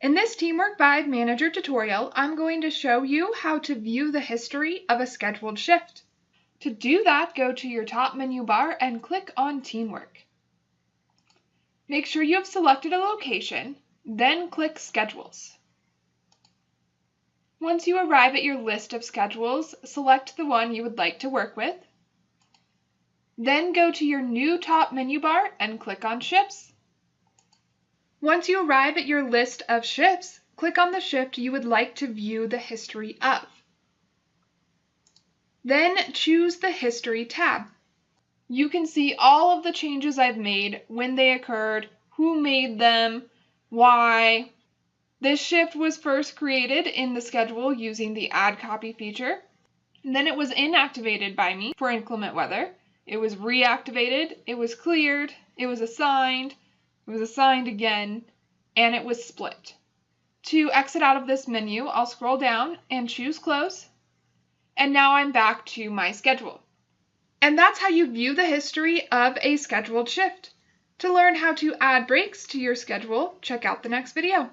In this Teamwork by Manager tutorial, I'm going to show you how to view the history of a scheduled shift. To do that, go to your top menu bar and click on Teamwork. Make sure you have selected a location, then click Schedules. Once you arrive at your list of schedules, select the one you would like to work with. Then go to your new top menu bar and click on Shifts. Once you arrive at your list of shifts, click on the shift you would like to view the history of. Then choose the History tab. You can see all of the changes I've made, when they occurred, who made them, why. This shift was first created in the schedule using the Add Copy feature. And then it was inactivated by me for inclement weather. It was reactivated, it was cleared, it was assigned again, and it was split. To exit out of this menu, I'll scroll down and choose Close. And now I'm back to my schedule. And that's how you view the history of a scheduled shift. To learn how to add breaks to your schedule, check out the next video.